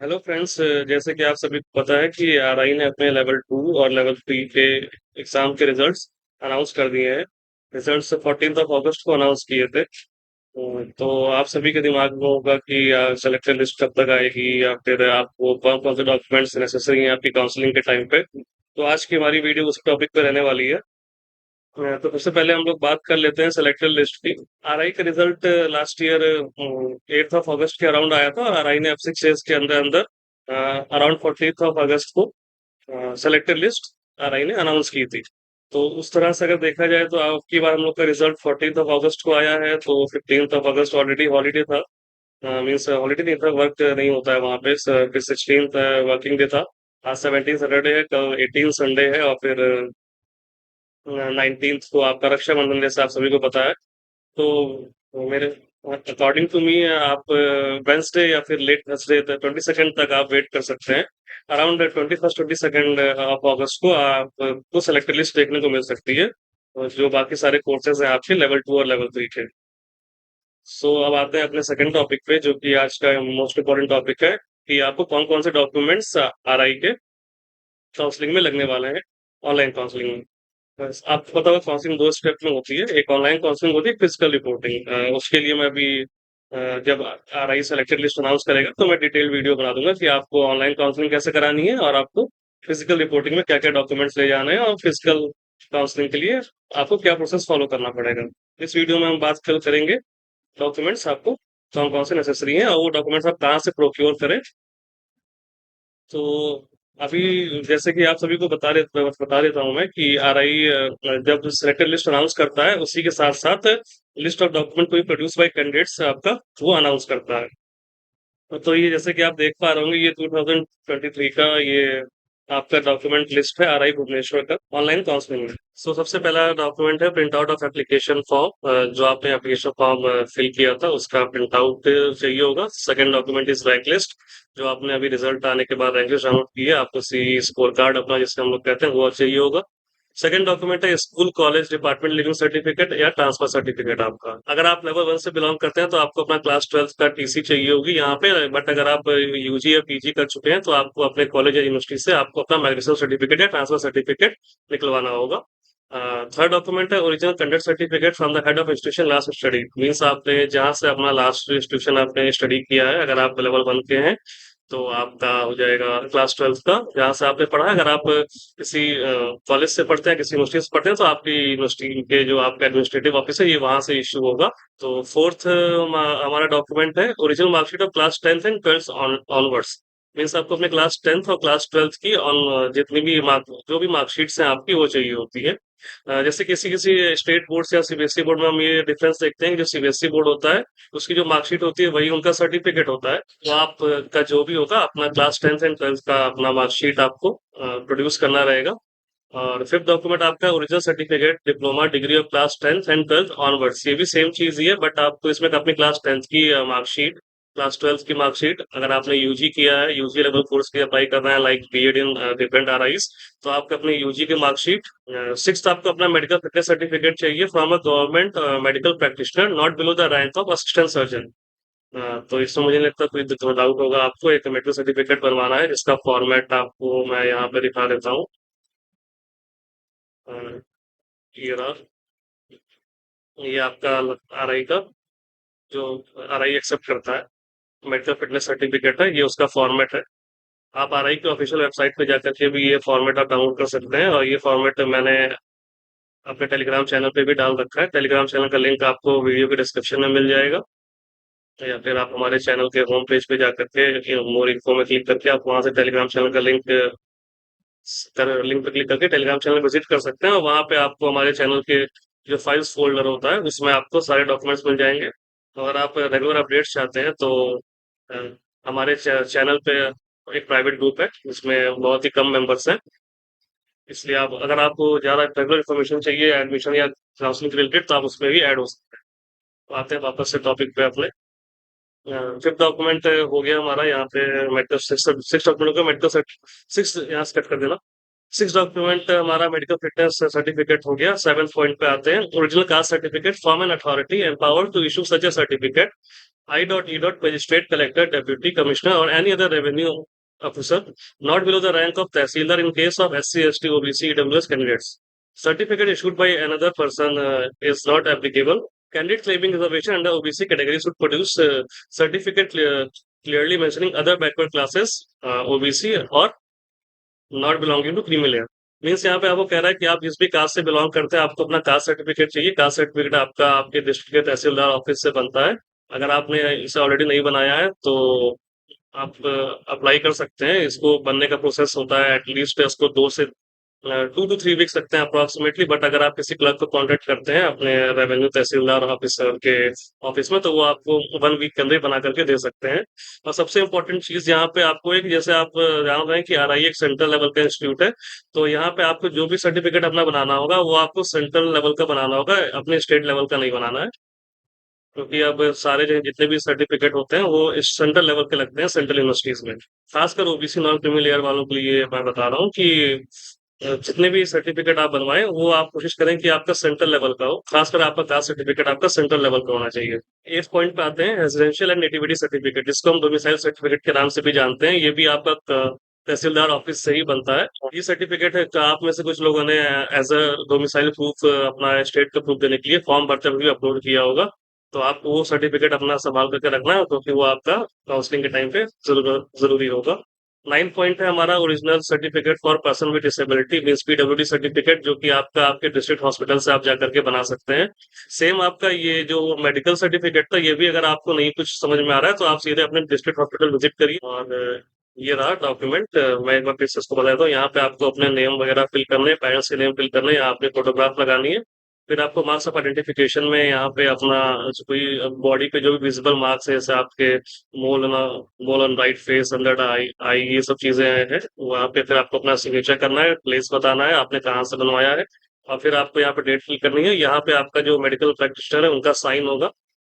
Hello friends, जैसे कि आप सभी को पता है कि आरआई ने अपने लेवल 2 और लेवल 3 के एग्जाम के रिजल्ट्स अनाउंस कर दिए हैं। रिजल्ट्स 14 ऑफ अगस्त को अनाउंस किए थे। तो आप सभी के दिमाग में होगा कि सिलेक्शन लिस्ट कब तक आएगी या फिर आपको कौन कौन से डॉक्यूमेंट्स नेसेसरी हैं आपकी काउंसलिंग के टाइम पे। तो आज की हमारी वीडियो उस टॉपिक पे रहने वाली है। तो सबसे पहले हम लोग बात कर लेते हैं सिलेक्टेड लिस्ट की। आरआई का रिजल्ट लास्ट ईयर 8 ऑफ अगस्त के अराउंड आया था और आरआई ने F6 के अंदर अंदर अराउंड 14 ऑफ अगस्त को सेलेक्टेड लिस्ट आरआई ने अनाउंस की थी। तो उस तरह से अगर देखा जाए तो अब की बार हम लोग का रिजल्ट 14 ऑफ अगस्त को आया है, तो 15 ऑफ अगस्त ऑलरेडी हॉलीडे था। मीन्स हॉलीडे नहीं था, वर्क नहीं होता है वहाँ पे। फिर 16 वर्किंग डे था। आज 17 सैटरडे है, कल 18 संडे है और फिर 19 को आपका रक्षाबंधन, जैसे आप सभी को पता है। तो मेरे अकॉर्डिंग टू मी आप वेंसडे या फिर लेट थर्सडे 22nd तक आप वेट कर सकते हैं। अराउंड 21st 22nd ऑफ अगस्त को आपको सेलेक्टेड लिस्ट देखने को मिल सकती है, और जो बाकी सारे कोर्सेज हैं आपके लेवल 2 और लेवल 3 के। सो अब आते हैं अपने सेकंड टॉपिक पे, जो कि आज का मोस्ट इम्पोर्टेंट टॉपिक है कि आपको कौन कौन से डॉक्यूमेंट्स आरआई के काउंसलिंग में लगने वाले हैं, ऑनलाइन काउंसलिंग में। बस आपको पता होगा काउंसलिंग दो स्टेप में होती है, एक ऑनलाइन काउंसलिंग होती है, फिजिकल रिपोर्टिंग। उसके लिए मैं अभी जब आरआई सेलेक्टेड लिस्ट अनाउंस करेगा तो मैं डिटेल वीडियो बना दूंगा कि आपको ऑनलाइन काउंसलिंग कैसे करानी है और आपको फिजिकल रिपोर्टिंग में क्या क्या डॉक्यूमेंट्स ले जाने हैं और फिजिकल काउंसलिंग के लिए आपको क्या प्रोसेस फॉलो करना पड़ेगा। इस वीडियो में हम बात करेंगे डॉक्यूमेंट्स आपको कौन कौन से नेसेसरी हैं और वो डॉक्यूमेंट्स आप कहाँ से प्रोक्योर करें। तो अभी जैसे कि आप सभी को बता देता हूँ मैं कि आरआई जब सिलेक्टेड लिस्ट अनाउंस करता है उसी के साथ साथ लिस्ट ऑफ डॉक्यूमेंट को प्रोड्यूस बाय कैंडिडेट्स आपका वो अनाउंस करता है। तो ये जैसे कि आप देख पा रहे होंगे, ये 2023 का ये आपका डॉक्यूमेंट लिस्ट है आरआई भुवनेश्वर का ऑनलाइन काउंसलिंग में। सो सबसे पहला डॉक्यूमेंट है print out of application form. जो आपने एप्लीकेशन फॉर्म फिल किया था उसका प्रिंट आउट चाहिए होगा। Second document is rank list. जो आपने अभी रिजल्ट आने के बाद रैंक लिस्ट डाउनलोड की है, आपको सी स्कोर कार्ड अपना जिससे हम लोग कहते हैं वो चाहिए होगा। सेकंड डॉक्यूमेंट है school college department leaving certificate या ट्रांसफर सर्टिफिकेट आपका। अगर आप लेवल 1 से बिलोंग करते हैं तो आपको अपना क्लास 12 का टीसी चाहिए होगी यहाँ पे। बट अगर आप यूजी या पीजी कर चुके हैं तो आपको अपने कॉलेज या यूनिवर्सिटी से आपको अपना माइग्रेशन सर्टिफिकेट या ट्रांसफर सर्टिफिकेट निकलवाना होगा। थर्ड डॉक्यूमेंट है original conduct certificate from the head of institution last study. Means आपने जहाँ से अपना लास्ट इंस्टीट्यूशन आपने स्टडी किया है, अगर आप लेवल 1 के हैं तो आपका हो जाएगा क्लास 12 का जहाँ से आपने पढ़ा है। अगर आप किसी कॉलेज से पढ़ते हैं, किसी यूनिवर्सिटी से पढ़ते हैं, तो आपकी यूनिवर्सिटी के जो आपका एडमिनिस्ट्रेटिव ऑफिस है ये वहां से इश्यू होगा। तो फोर्थ हमारा डॉक्यूमेंट है original marksheet of class 10th and 12th onwards. Means आपको अपने क्लास 10th और क्लास 12th की ऑन जितनी भी मार्क जो भी मार्कशीट्स हैं आपकी वो चाहिए होती है। जैसे किसी किसी स्टेट बोर्ड या सीबीएसई बोर्ड में हम ये डिफरेंस देखते हैं कि जो सीबीएसई बोर्ड होता है उसकी जो मार्कशीट होती है वही उनका सर्टिफिकेट होता है। तो आप का जो भी होगा अपना क्लास 10th एंड 12th का अपना मार्कशीट आपको प्रोड्यूस करना रहेगा। और फिफ्थ डॉक्यूमेंट आपका original certificate diploma degree of class 10th and 12th onwards. ये भी सेम चीज ही है, बट आपको इसमें अपनी क्लास 10th की मार्कशीट, क्लास 12th की मार्कशीट, अगर आपने यूजी किया है, यूजी लेवल कोर्स के अप्लाई कर रहे हैं लाइक बीएड इन डिफरेंट आरआईज, तो आपको अपने यूजी की मार्कशीट। सिक्स्थ आपको अपना मेडिकल फिटनेस सर्टिफिकेट चाहिए from a government medical practitioner not below the rank of assistant surgeon. तो इसमें मुझे नहीं लगता कोई डाउट होगा आपको। एक मेडिकल सर्टिफिकेट बनवाना है जिसका फॉर्मेट आपको मैं यहाँ पे दिखा देता हूँ। अ, ये रहा, ये आपका आरआई का जो आरआई एक्सेप्ट करता है मेडिकल फिटनेस सर्टिफिकेट है, ये उसका फॉर्मेट है। आप आरआई के ऑफिशियल वेबसाइट पे जाकर के भी ये फॉर्मेट आप डाउनलोड कर सकते हैं, और ये फॉर्मेट मैंने अपने टेलीग्राम चैनल पे भी डाल रखा है। टेलीग्राम चैनल का लिंक आपको वीडियो के डिस्क्रिप्शन में मिल जाएगा, या फिर आप हमारे चैनल के होम पेज पे जाकर के मोर इन्फो में क्लिक करके आप वहां से टेलीग्राम चैनल का लिंक पे क्लिक करके टेलीग्राम चैनल विजिट कर सकते हैं, और वहां पे आपको हमारे चैनल के जो फाइल्स फोल्डर होता है उसमें आपको सारे डॉक्यूमेंट्स मिल जाएंगे। अगर आप रेगुलर अपडेट्स चाहते हैं तो अ, हमारे चैनल पे एक प्राइवेट ग्रुप है जिसमें बहुत ही कम मेंबर्स हैं। इसलिए आप अगर आपको ज्यादा रेगुलर इन्फॉर्मेशन चाहिए एडमिशन या काउंसलिंग के रिलेटेड तो आप उसमें भी ऐड हो सकते हैं। तो आते हैं वापस से टॉपिक पे अपने। फिफ्थ डॉक्यूमेंट हो गया हमारा यहाँ पे मेडिकल। सिक्स डॉक्यूमेंट का मेडिकल सिक्स यहाँ से कट कर देना। सिक्स डॉक्यूमेंट हमारा मेडिकल फिटनेस सर्टिफिकेट हो गया। सेवंथ पॉइंट पे आते हैं, original caste certificate from an authority empowered to issue such a certificate, I.E. Magistrate, Collector, Deputy Commissioner, or any other revenue officer not below the rank of Tehsildar in case of SC, ST, OBC, EWS candidates. Certificate issued by another person is not applicable. Candidate claiming reservation under OBC category should produce certificate clearly mentioning other backward classes, OBC, or not belonging to creamy layer. Means यहाँ पे आपको कह रहा है कि आप जिस भी कास्ट से बिलोंग करते हैं आपको अपना कास्ट सर्टिफिकेट चाहिए। कास्ट सर्टिफिकेट आपका आपके डिस्ट्रिक्ट के तहसीलदार ऑफिस से बनता है। अगर आपने इसे ऑलरेडी नहीं बनाया है तो आप अप्लाई कर सकते हैं। इसको बनने का प्रोसेस होता है एटलीस्ट इसको 2 to 3 वीक्स लगते हैं अप्रोक्सीमेटली। बट अगर आप किसी क्लर्क को कांटेक्ट करते हैं अपने रेवेन्यू तहसीलदार ऑफिसर के ऑफिस में तो वो आपको 1 वीक के अंदर ही बना करके दे सकते हैं। और सबसे इम्पोर्टेंट चीज यहाँ पे आपको एक, जैसे आप जान रहे हैं कि RI एक सेंट्रल लेवल का इंस्टीट्यूट है, तो यहाँ पे आपको जो भी सर्टिफिकेट अपना बनाना होगा वो आपको सेंट्रल लेवल का बनाना होगा, अपने स्टेट लेवल का नहीं बनाना है। क्योंकि अब सारे जो जितने भी सर्टिफिकेट होते हैं वो इस सेंट्रल लेवल के लगते हैं सेंट्रल यूनिवर्सिटीज में। खासकर OBC नॉन क्रीमी लेयर वालों के लिए मैं बता रहा हूँ कि जितने भी सर्टिफिकेट आप बनवाएं वो आप कोशिश करें कि आपका सेंट्रल लेवल का हो। खासकर आपका कास्ट सर्टिफिकेट आपका सेंट्रल लेवल का होना चाहिए। इस पॉइंट पे आते हैं रेजिडेंशियल एंड नेटिविटी सर्टिफिकेट, जिसको हम डोमिसाइल सर्टिफिकेट के नाम से भी जानते हैं। ये भी आपका तहसीलदार ऑफिस से ही बनता है। ये सर्टिफिकेट है आप में से कुछ लोगों ने एज अ डोमिसाइल प्रूफ अपना स्टेट का प्रूफ देने के लिए फॉर्म भरते हुए भी अपलोड किया होगा। तो आप वो सर्टिफिकेट अपना संभाल करके रखना है क्योंकि वो आपका काउंसलिंग के टाइम पे जरूरी होगा। 9 पॉइंट है हमारा original certificate for person with disability means PWD certificate, जो कि आपका आपके डिस्ट्रिक्ट हॉस्पिटल से आप जाकर के बना सकते हैं। सेम आपका ये जो मेडिकल सर्टिफिकेट था ये भी अगर आपको नहीं कुछ समझ में आ रहा है तो आप सीधे अपने डिस्ट्रिक्ट हॉस्पिटल विजिट करिए। और ये रहा डॉक्यूमेंट। मैं एक बार फिर से इसको बता देता हूँ। यहाँ पे आपको अपने नेम वगैरह फिल करने, पेरेंट्स के नेम फिल करने, यहाँ आपने फोटोग्राफ लगानी है। फिर आपको मार्क्स ऑफ आइडेंटिफिकेशन में यहाँ पे अपना कोई बॉडी पे जो भी विजिबल मार्क्स है, जैसे आपके mole mole on right face, under eye eye ये सब चीजें हैं, वहाँ पे फिर आपको अपना सिग्नेचर करना है, प्लेस बताना है आपने कहाँ से बनवाया है, और फिर आपको यहाँ पे डेट फिल करनी है। यहाँ पे आपका जो मेडिकल प्रैक्टिशनर है उनका साइन होगा।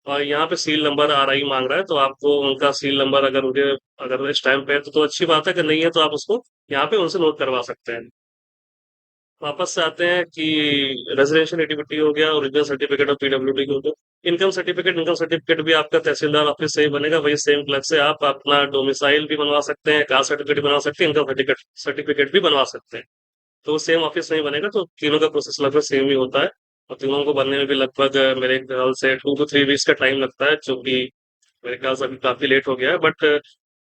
और यहाँ पे सील नंबर RI मांग रहा है तो आपको उनका सील नंबर अगर उनके अगर इस टाइम पे है तो अच्छी बात है, कि नहीं है तो आप उसको यहाँ पे उनसे नोट करवा सकते हैं। वापस से आते हैं कि रेजिडेंशियल नेटिविटी हो गया, ओरिजिनल सर्टिफिकेट ऑफ PWD हो गया। इनकम सर्टिफिकेट भी आपका तहसीलदार ऑफिस से ही बनेगा, वही सेम क्लर्क से आप अपना डोमिसाइल भी बनवा सकते हैं, कास्ट सर्टिफिकेट बनवा सकते हैं, इनकम सर्टिफिकेट सर्टिफिकेट भी बनवा सकते हैं। तो सेम ऑफिस में ही बनेगा, तो तीनों का प्रोसेस लगभग सेम ही होता है। और तीनों को बनने में भी लगभग मेरे ख्याल से 2 to 3 वीक्स का टाइम लगता है, जो कि मेरे ख्याल से अभी काफी लेट हो गया है। बट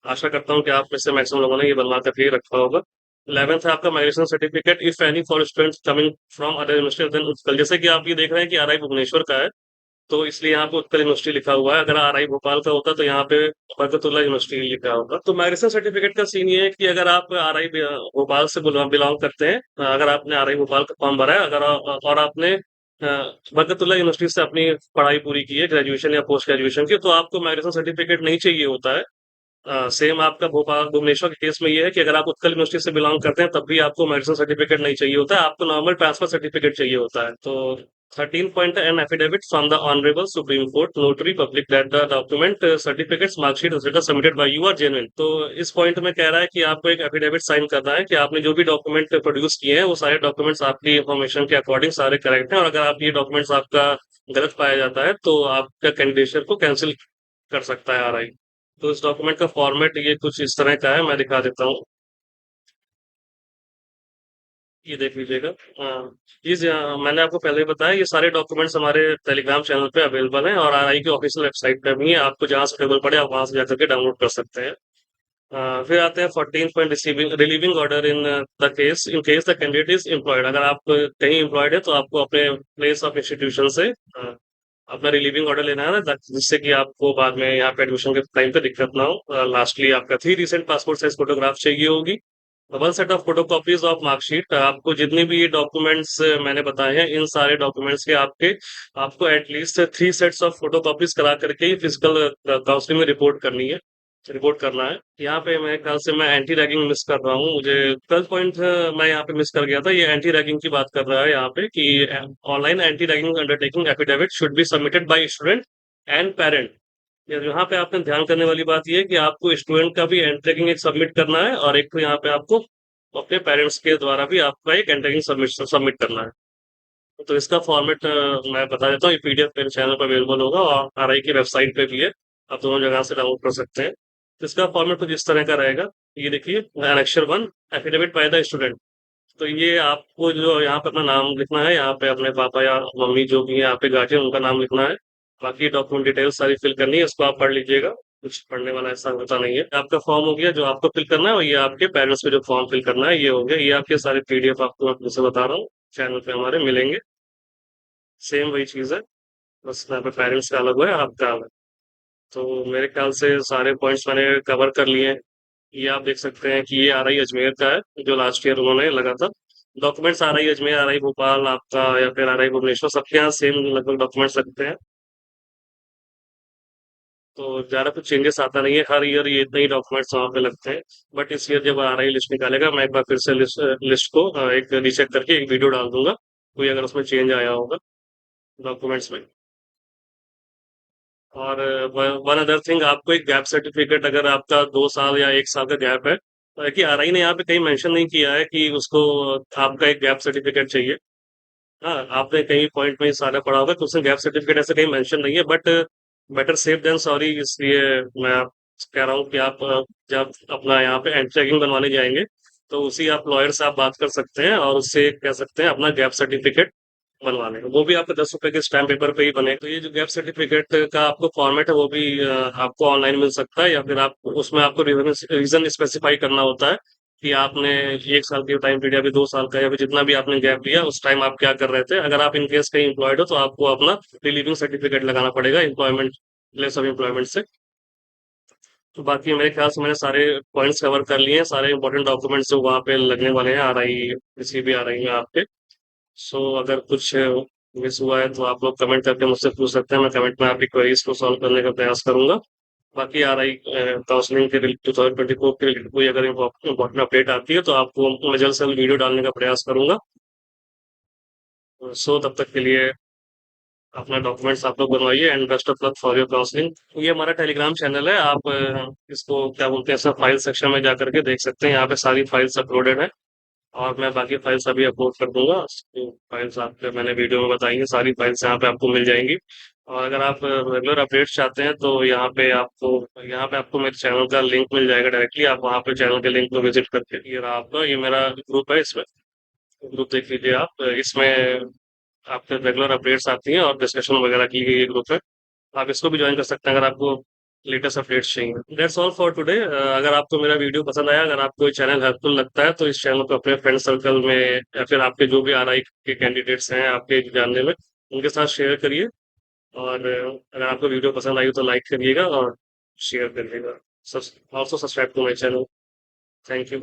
आशा करता हूँ कि आप में से मैक्सिमम लोगों ने ये बनवा करके ही रखा होगा। 11th है आपका migration certificate if any for students coming from other university then Utkal. जैसे कि आप ये देख रहे हैं कि RI भुवनेश्वर का है, तो इसलिए यहाँ पे उत्कल यूनिवर्सिटी लिखा हुआ है। अगर RI भोपाल का होता तो यहाँ पे बरकतुल्ला यूनिवर्सिटी लिखा होगा। तो माइग्रेशन सर्टिफिकेट का सीन ये है कि अगर आप RI भोपाल से बिलोंग करते हैं, अगर आपने RI भोपाल का फॉर्म भरा है, अगर और आपने बरकतुल्ला यूनिवर्सिटी से अपनी पढ़ाई पूरी की है, ग्रेजुएशन या पोस्ट ग्रेजुएशन की, तो आपको माइग्रेशन सर्टिफिकेट नहीं चाहिए होता है। सेम आपका भोपाल भुवनेश्वर के केस में ये है कि अगर आप उत्कल यूनिवर्सिटी से बिलोंग करते हैं तब भी आपको मेडिसिन सर्टिफिकेट नहीं चाहिए होता है, आपको नॉर्मल ट्रांसफर सर्टिफिकेट चाहिए होता है। तो 13 point an affidavit from the honourable supreme court notary public that the document certificates marksheet etcetera submitted by you are genuine. तो इस पॉइंट में कह रहा है कि आपको एक एफिडेविट साइन करना है कि आपने जो भी डॉक्यूमेंट प्रोड्यूस किए हैं वो सारे डॉक्यूमेंट्स आपकी इन्फॉर्मेशन के अकॉर्डिंग सारे करेक्ट हैं, और अगर आप ये डॉक्यूमेंट्स आपका गलत पाया जाता है तो आपका कैंडिडेचर को कैंसिल कर सकता है RI। तो इस डॉक्यूमेंट का फॉर्मेट ये कुछ इस तरह का है, मैं दिखा देता हूँ। ये देख लीजिएगा। हाँ, मैंने आपको पहले ही बताया ये सारे डॉक्यूमेंट्स हमारे टेलीग्राम चैनल पे अवेलेबल हैं और RI की ऑफिशियल वेबसाइट पे भी है। आपको जहाँ सुटेबल पड़े आप वहां से जाकर के डाउनलोड कर सकते हैं। फिर आते हैं 14 point receiving relieving order in case the candidate is employed. अगर आप कहीं एम्प्लॉयड है तो आपको अपने प्लेस ऑफ इंस्टीट्यूशन से अपना रिलीविंग ऑर्डर लेना है ना, जिससे कि आपको बाद में यहाँ पे एडमिशन के टाइम पे दिक्कत ना हो। लास्टली आपका 3 रिसेंट पासपोर्ट साइज फोटोग्राफ चाहिए होगी, 1 set of photo copies of marksheet. आपको जितने भी ये डॉक्यूमेंट्स मैंने बताए हैं इन सारे डॉक्यूमेंट्स के आपको at least 3 sets of photo copies करा करके ही फिजिकल काउंसलिंग में रिपोर्ट करना है। यहाँ पे मेरे ख्याल से मैं एंटी रैगिंग मिस कर रहा हूँ, मुझे 12 पॉइंट मैं यहाँ पे मिस कर गया था। ये एंटी रैगिंग की बात कर रहा है यहाँ पे कि online anti ragging undertaking affidavit should be submitted by student and parent. यहाँ पे आपने ध्यान करने वाली बात ये है कि आपको स्टूडेंट का भी एंटी रैगिंग एक सबमिट करना है, और एक तो यहाँ पे आपको अपने पेरेंट्स के द्वारा भी आपका एक एंटरिंग सबमिशन सबमिट करना है। तो इसका फॉर्मेट मैं बता देता हूँ। ये पीडीएफ मेरे चैनल पर अवेलेबल होगा और आरआई की वेबसाइट पे भी है। आप दोनों जगह से डाउनलोड कर सकते हैं। तो इसका फॉर्मेट कुछ इस तरह का रहेगा। ये देखिए, annexure 1, affidavit by the student. तो ये आपको जो यहाँ पे अपना नाम लिखना है, यहाँ पे अपने पापा या मम्मी जो भी है यहाँ पे गार्जियन उनका नाम लिखना है। बाकी डॉक्यूमेंट डिटेल्स सारी फिल करनी है, इसको आप पढ़ लीजिएगा। कुछ पढ़ने वाला ऐसा होता नहीं है। आपका फॉर्म हो गया जो आपको फिल करना है, और ये आपके पेरेंट्स को जो फॉर्म फिल करना है ये हो गया। ये आपके सारे पीडीएफ आपको मैं फिर से बता रहा हूँ, चैनल पे हमारे मिलेंगे। सेम वही चीज है, बस यहाँ पे पेरेंट्स का अलग है, आपका अलग। तो मेरे ख्याल से सारे पॉइंट्स मैंने कवर कर लिए हैं। ये आप देख सकते हैं कि ये आरआई अजमेर का है जो लास्ट ईयर उन्होंने लगा था। Documents RI Ajmer, RI Bhopal आपका या फिर आरआई भुवनेश्वर, सबके यहाँ सेम लगभग डॉक्यूमेंट्स लगते हैं। तो ज्यादा कुछ चेंजेस आता नहीं है, हर ईयर ये इतने ही डॉक्यूमेंट्स वहाँ पे लगते हैं। बट इस ईयर जब आरआई लिस्ट निकालेगा, मैं एक बार फिर से लिस्ट को एक रीचेक करके एक वीडियो डाल दूंगा, कोई अगर उसमें चेंज आया होगा डॉक्यूमेंट्स में। और वन अदर थिंग, आपको एक गैप सर्टिफिकेट, अगर आपका 2 साल या 1 साल का गैप है, तो कि आरआई ने यहाँ पे कहीं मेंशन नहीं किया है कि उसको आपका एक गैप सर्टिफिकेट चाहिए। हाँ, आपने कहीं पॉइंट में सारा पढ़ा होगा तो उसमें गैप सर्टिफिकेट ऐसे कहीं मेंशन नहीं है, but better safe than sorry. इसलिए मैं कह रहा हूँ कि आप जब अपना यहाँ पे एंट्री चेकिंग बनवाने जाएंगे, तो उसी आप लॉयर से आप बात कर सकते हैं और उससे कह सकते हैं अपना गैप सर्टिफिकेट बनवा लेंगे। वो भी आपको 10 रुपए के स्टैम्प पेपर पे ही बने। तो ये जो गैप सर्टिफिकेट का आपको फॉर्मेट है वो भी आपको ऑनलाइन मिल सकता है, या फिर आप उसमें आपको रीजन स्पेसिफाई करना होता है कि आपने 1 साल के टाइम पीरियड या फिर 2 साल का या फिर जितना भी आपने गैप लिया उस टाइम आप क्या कर रहे थे। अगर आप इन केस कहीं एम्प्लॉयड हो तो आपको अपना रिलीविंग सर्टिफिकेट लगाना पड़ेगा एम्प्लॉयमेंट, प्लेस ऑफ एम्प्लॉयमेंट से। तो बाकी मेरे ख्याल से मैंने सारे पॉइंट्स कवर कर लिए हैं, सारे इंपॉर्टेंट डॉक्यूमेंट्स जो वहाँ पे लगने वाले हैं आरआई, किसी भी आरआई में आपके। सो अगर कुछ मिस हुआ है तो आप लोग कमेंट करके मुझसे पूछ सकते हैं, मैं कमेंट में आपकी क्वेरीज को सॉल्व करने का प्रयास करूंगा। बाकी आरआई काउंसलिंग के 2024 के रिलेटेड कोई अगर इम्पोर्टेंट अपडेट आती है तो आपको मैं जल्द से जल्द वीडियो डालने का प्रयास करूंगा। सो तब तक के लिए अपना डॉक्यूमेंट्स आप लोग बनवाइए, and best of luck for your counselling. ये हमारा टेलीग्राम चैनल है, आप इसको क्या बोलते हैं, सब फाइल सेक्शन में जा करके देख सकते हैं, यहाँ पे सारी फाइल्स अपलोडेड है। और मैं बाकी फाइल्स अभी अपलोड कर दूंगा। तो फाइल्स आपको मैंने वीडियो में बताई हैं, सारी फाइल्स यहाँ पे आपको मिल जाएंगी। और अगर आप रेगुलर अपडेट्स चाहते हैं तो यहाँ पे आपको मेरे चैनल का लिंक मिल जाएगा डायरेक्टली। आप वहाँ पे चैनल के लिंक को विजिट करके, ये रहा आपका, ये मेरा ग्रुप है, इसमें ग्रुप देख लीजिए आप। इसमें आपके रेगुलर अपडेट्स आती हैं और डिस्कशन वगैरह की गई है ग्रुप में। आप इसको भी ज्वाइन कर सकते हैं अगर आपको लेटेस्ट अपडेट्स चाहिए। That's all for today. अगर आपको मेरा वीडियो पसंद आया, अगर आपको ये चैनल हेल्पफुल लगता है, तो इस चैनल को अपने फ्रेंड सर्कल में या फिर आपके जो भी आरआई के कैंडिडेट्स हैं आपके जानने में, उनके साथ शेयर करिए। और अगर आपको वीडियो पसंद आई तो लाइक करिएगा और शेयर करिएगा। Also subscribe to my channel. Thank you.